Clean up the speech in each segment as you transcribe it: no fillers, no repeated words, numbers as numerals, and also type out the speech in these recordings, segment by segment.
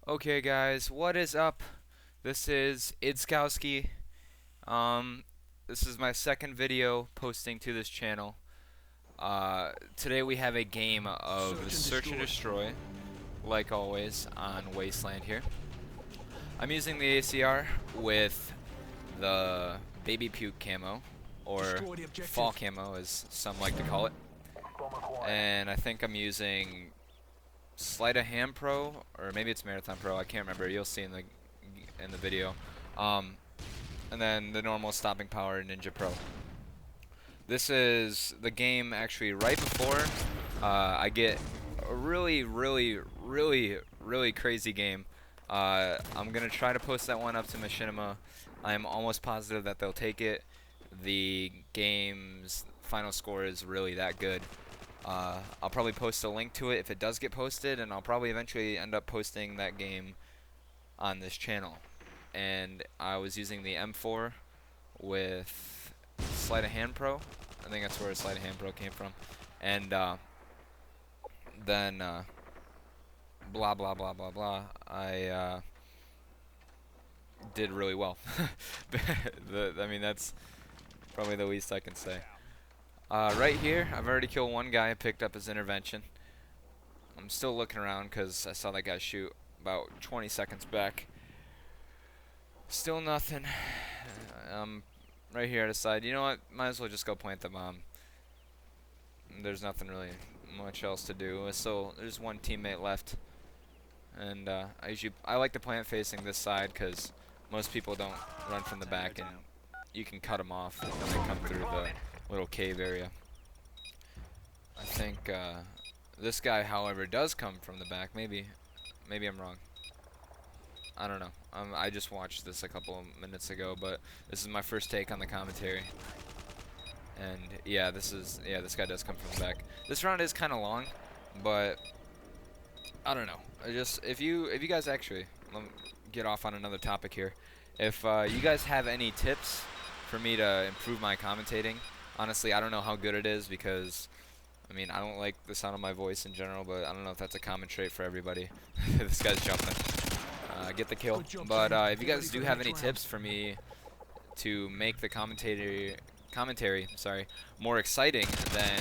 Okay guys, what is up? This is Idskowski. Um, this is my second video posting to this channel. Today we have a game of Search and Destroy, like always, on Wasteland here. I'm using the ACR with the Baby Puke camo, or Fall camo as some like to call it. And I think I'm using Sleight of Hand Pro, or maybe it's Marathon Pro. I can't remember. You'll see in the video. Um, and then the normal Stopping Power Ninja Pro. This is the game actually right before I get a really crazy game. I'm gonna try to post that one up to Machinima. I am almost positive that they'll take it. The game's final score is really that good. I'll probably post a link to it if it does get posted, and I'll probably eventually end up posting that game on this channel. And I was using the M4 with Sleight of Hand Pro. I think that's where Sleight of Hand Pro came from. And then blah blah blah blah blah. I did really well. I mean, that's probably the least I can say. Right here, I've already killed one guy. I picked up his intervention. I'm still looking around because I saw that guy shoot about 20 seconds back. Still nothing. Right here I decide, you know what, might as well just go plant the bomb. There's nothing really much else to do. So there's one teammate left, and I like to plant facing this side because most people don't run from the back, and you can cut them off when they come through the little cave area. I think this guy, however, does come from the back. Maybe I'm wrong. I don't know. I just watched this a couple of minutes ago, but this is my first take on the commentary. And yeah, this guy does come from the back. This round is kind of long, but I don't know. If you guys actually, let me get off on another topic here. If you guys have any tips for me to improve my commentating, honestly, I don't know how good it is because, I mean, I don't like the sound of my voice in general, but I don't know if that's a common trait for everybody. This guy's jumping. Get the kill. But if you guys do have any tips for me to make the commentary, more exciting, then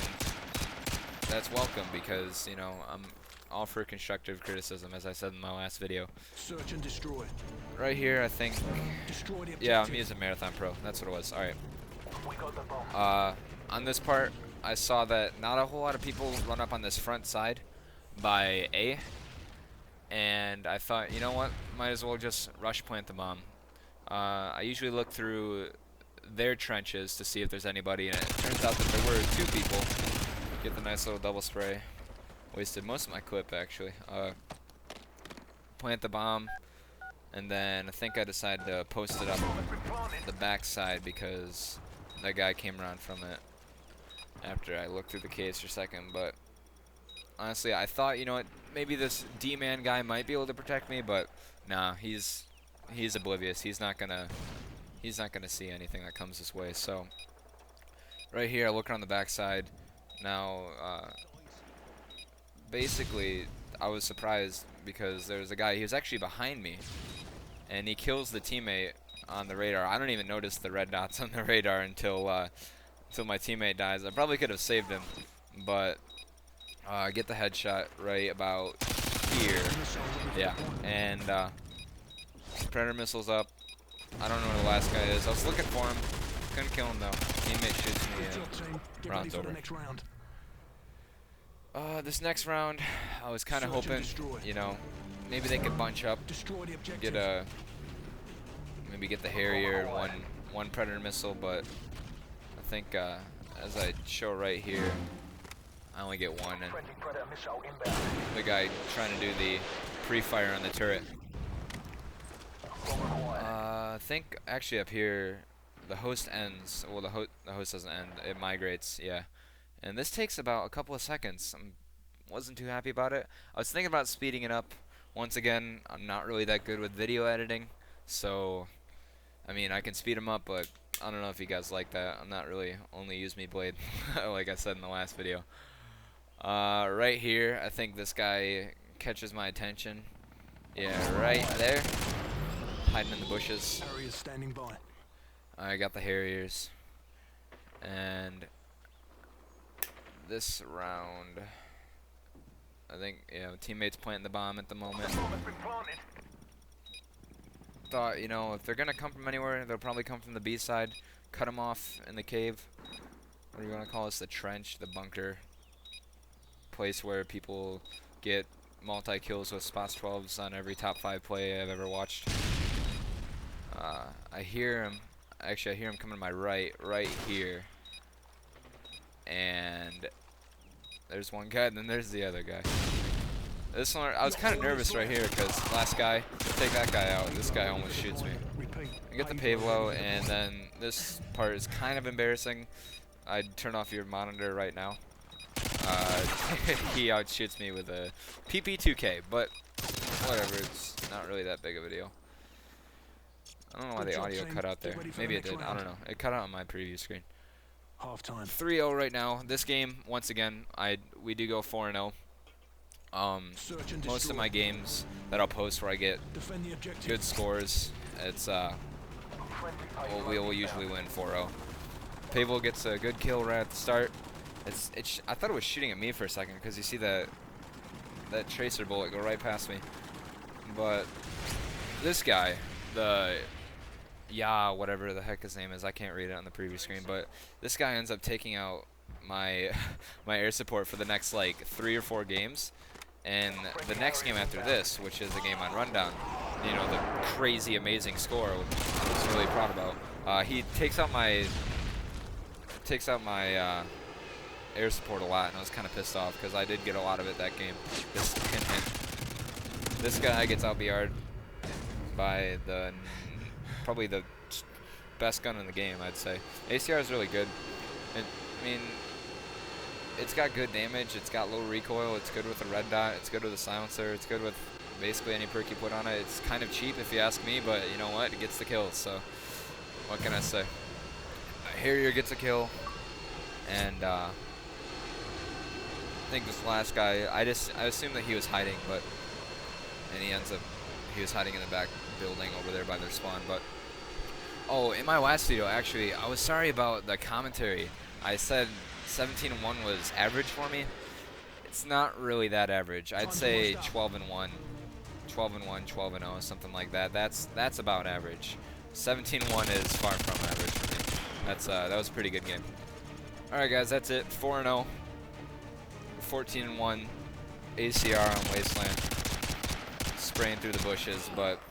that's welcome because, you know, I'm all for constructive criticism, as I said in my last video. Search and destroy. Right here, I think. Yeah, I'm using Marathon Pro. That's what it was. All right. On this part, I saw that not a whole lot of people run up on this front side by A, and I thought, you know what, might as well just rush plant the bomb. I usually look through their trenches to see if there's anybody, and it turns out that there were two people. Get the nice little double spray. Wasted most of my clip, actually. Plant the bomb, and then I think I decided to post it up the back side because that guy came around from it after I looked through the case for a second. But honestly, I thought, you know what, maybe this D-man guy might be able to protect me, but nah, he's oblivious. He's not gonna see anything that comes his way. So right here, looking on the back side now. Basically, I was surprised because there was a guy. He was actually behind me, and he kills the teammate on the radar. I don't even notice the red dots on the radar until my teammate dies. I probably could have saved him, but get the headshot right about here. Yeah, and Predator missiles up. I don't know where the last guy is. I was looking for him. Couldn't kill him though. Teammate shoots me and round's over. This next round, I was kind of hoping, you know, maybe they could bunch up, get maybe get the Harrier, one Predator missile, but I think as I show right here, I only get one, and the guy trying to do the pre-fire on the turret. I think actually up here, the host ends. Well, the host doesn't end; it migrates. Yeah. And this takes about a couple of seconds. Wasn't too happy about it. I was thinking about speeding it up. Once again, I'm not really that good with video editing, so I mean, I can speed them up, but I don't know if you guys like that. I'm not really only use me blade, like I said in the last video. Right here, I think this guy catches my attention. Yeah, right there. Hiding in the bushes. Harrier standing by. I got the Harriers. And this round, I think, yeah, teammates planting the bomb at the moment. Thought, you know, if they're gonna come from anywhere, they'll probably come from the B side. Cut them off in the cave. What do you want to call this? The trench, the bunker. Place where people get multi-kills with spots 12s on every top 5 play I've ever watched. I hear him. Actually, I hear him coming to my right here. And there's one guy, and then there's the other guy. This one, I was kind of nervous right here because last guy, take that guy out. This guy almost shoots me. I get the Pave Low, and then this part is kind of embarrassing. I'd turn off your monitor right now. He outshoots me with a PP2K, but whatever, it's not really that big of a deal. I don't know why the audio cut out there. Maybe it did, I don't know. It cut out on my preview screen. Half-time. 3-0 right now. This game, once again, we do go 4-0. Most of my games that I'll post where I get good scores, it's we'll usually win 4-0. Pave gets a good kill right at the start. I thought it was shooting at me for a second because you see that tracer bullet go right past me. But this guy, whatever the heck his name is, I can't read it on the preview screen, but this guy ends up taking out my my air support for the next like 3 or 4 games. And the next game after this, which is a game on Rundown, you know, the crazy amazing score I was really proud about. He takes out my air support a lot, and I was kind of pissed off because I did get a lot of it that game. This guy gets out BR'd by probably the best gun in the game, I'd say. ACR is really good. I mean, it's got good damage, it's got low recoil, it's good with a red dot, it's good with a silencer, it's good with basically any perk you put on it. It's kind of cheap if you ask me, but you know what? It gets the kills, so what can I say? Harrier gets a kill, and I think this last guy, I assumed that he was hiding, and he was hiding in the back building over there by their spawn. But oh, in my last video, actually, I was sorry about the commentary. I said 17-1 was average for me. It's not really that average. I'd say 12-1, 12-0, something like that. That's about average. 17-1 is far from average for me. That was a pretty good game. All right, guys, that's it. 4-0, 14-1, ACR on Wasteland, spraying through the bushes. But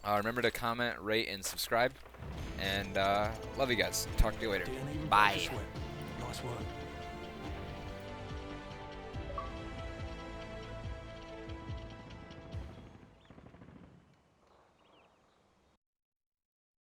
remember to comment, rate, and subscribe. And love you guys. Talk to you later. Bye. Nice work.